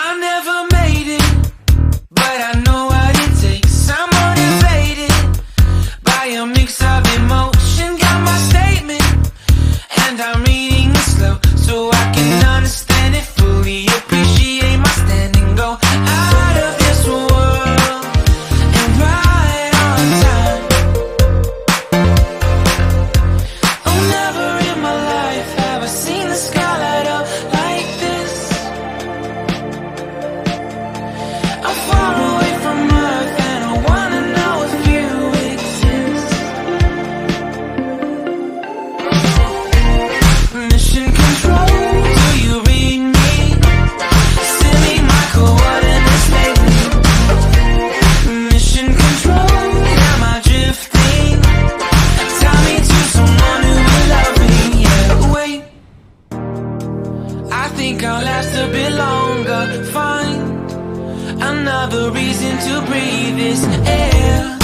I never made it, but I know what it takes. I'm motivated by a mix of emotion. Got my statement, and I'm reading it slow so I can understand it fully. Appreciate my standing, go out of this world and right on time. Oh, never in my life have I seen the sky light up like this. I'm far away from Earth and I wanna know if you exist. Mission control, do you read me? Send me my coordinates lately. Mission control, am I drifting? Tie me to someone who will love me. Yeah, wait, I think I'll last a bit longer. Find another reason to breathe this air.